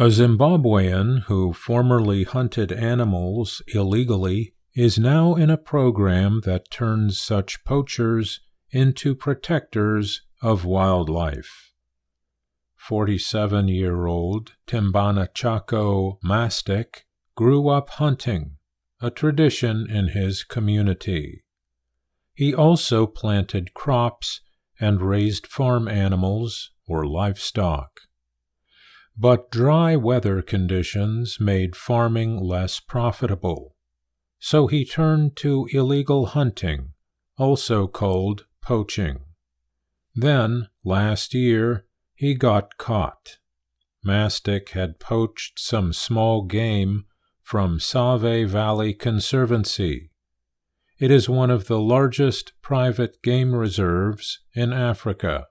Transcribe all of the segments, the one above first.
A Zimbabwean who formerly hunted animals illegally is now in a program that turns such poachers into protectors of wildlife. 47-year-old Timbana Chako Mastic grew up hunting, a tradition in his community. He also planted crops and raised farm animals or livestock. But dry weather conditions made farming less profitable, so he turned to illegal hunting, also called poaching. Then, last year, he got caught. Mastic had poached some small game from Save Valley Conservancy. It is one of the largest private game reserves in Africa.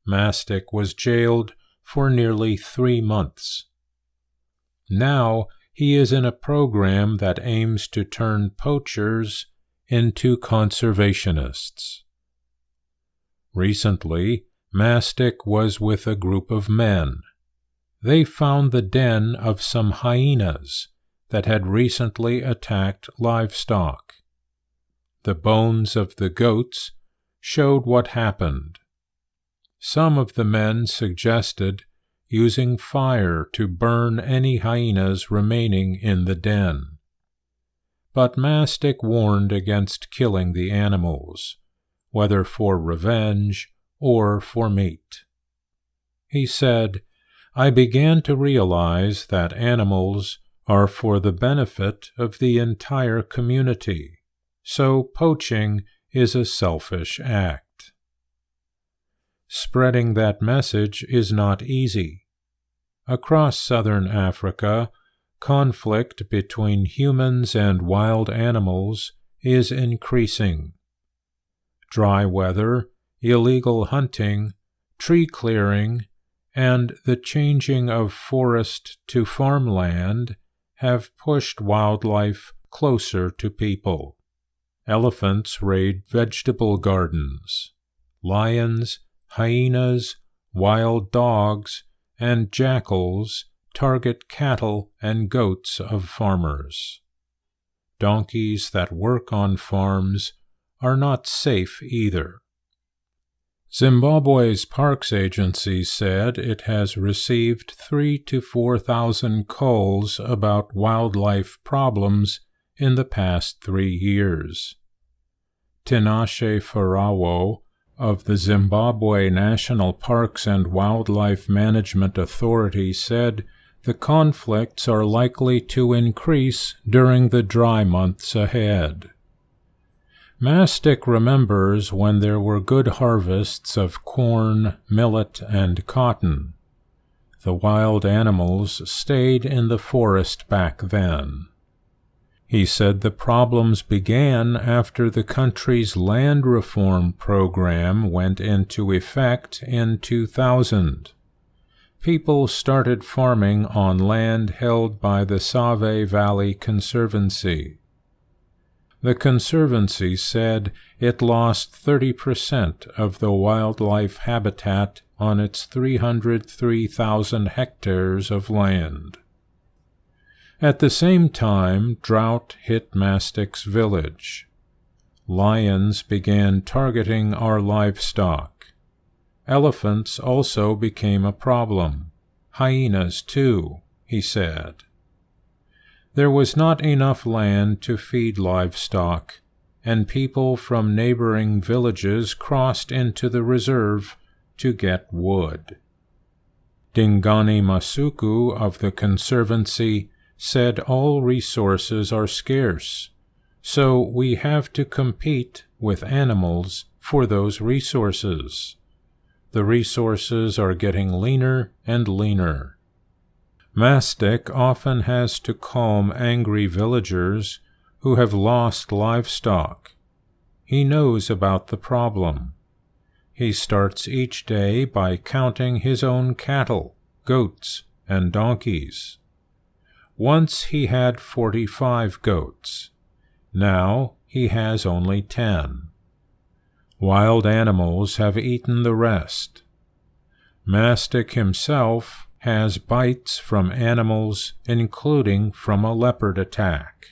Mastic was jailed for nearly 3 months. Now he is in a program that aims to turn poachers into conservationists. Recently, Mastic was with a group of men. They found the den of some hyenas that had recently attacked livestock. The bones of the goats showed what happened. Some of the men suggested using fire to burn any hyenas remaining in the den. But Mastic warned against killing the animals, whether for revenge or for meat. He said, "I began to realize that animals are for the benefit of the entire community, so poaching is a selfish act." Spreading that message is not easy. Across southern Africa, conflict between humans and wild animals is increasing. Dry weather, illegal hunting, tree clearing, and the changing of forest to farmland have pushed wildlife closer to people. Elephants raid vegetable gardens. Lions, hyenas, wild dogs, and jackals target cattle and goats of farmers. Donkeys that work on farms are not safe either. Zimbabwe's Parks Agency said it has received 3,000 to 4,000 calls about wildlife problems in the past 3 years. Tinashe Farawo of the Zimbabwe National Parks and Wildlife Management Authority said the conflicts are likely to increase during the dry months ahead. Mastic remembers when there were good harvests of corn, millet, and cotton. The wild animals stayed in the forest back then. He said the problems began after the country's land reform program went into effect in 2000. People started farming on land held by the Save Valley Conservancy. The Conservancy said it lost 30% of the wildlife habitat on its 303,000 hectares of land. At the same time, drought hit Mastic's village. Lions began targeting our livestock. Elephants also became a problem. Hyenas, too, he said. There was not enough land to feed livestock, and people from neighboring villages crossed into the reserve to get wood. Dingani Masuku of the Conservancy said all resources are scarce, so we have to compete with animals for those resources. The resources are getting leaner and leaner. Mastic often has to calm angry villagers who have lost livestock. He knows about the problem. He starts each day by counting his own cattle, goats, and donkeys. Once he had 45 goats. Now he has only 10. Wild animals have eaten the rest. Mastic himself has bites from animals, including from a leopard attack.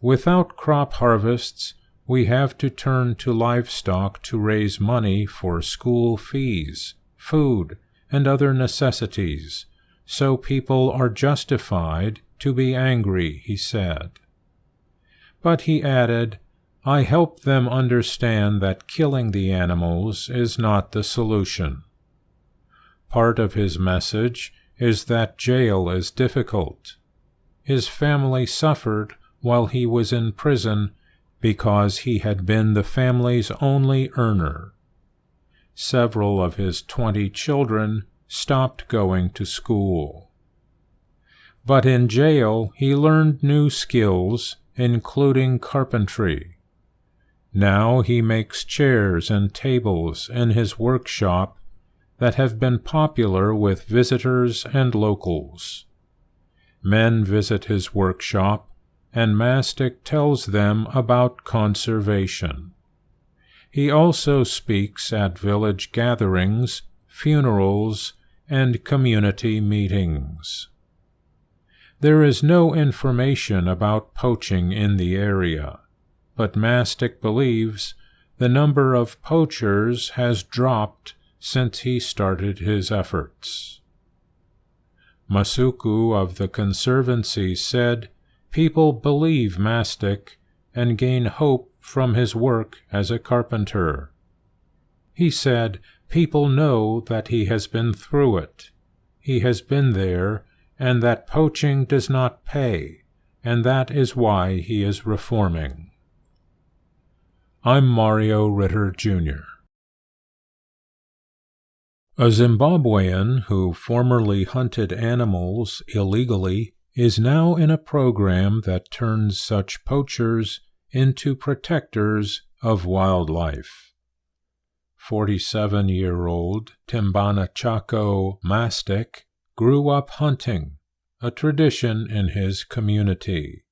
Without crop harvests, we have to turn to livestock to raise money for school fees, food, and other necessities, so people are justified to be angry, he said. But he added, I help them understand that killing the animals is not the solution. Part of his message is that jail is difficult. His family suffered while he was in prison because he had been the family's only earner. Several of his 20 children stopped going to school. But in jail he learned new skills, including carpentry. Now he makes chairs and tables in his workshop that have been popular with visitors and locals. Men visit his workshop, and Mastic tells them about conservation. He also speaks at village gatherings, funerals, and community meetings. There is no information about poaching in the area, but Mastic believes the number of poachers has dropped since he started his efforts. Masuku of the Conservancy said people believe Mastic and gain hope from his work as a carpenter. He said people know that he has been through it. He has been there, and that poaching does not pay, and that is why he is reforming. I'm Mario Ritter, Jr. A Zimbabwean who formerly hunted animals illegally is now in a program that turns such poachers into protectors of wildlife. 47-year-old Timbana Chako Mastic grew up hunting, a tradition in his community.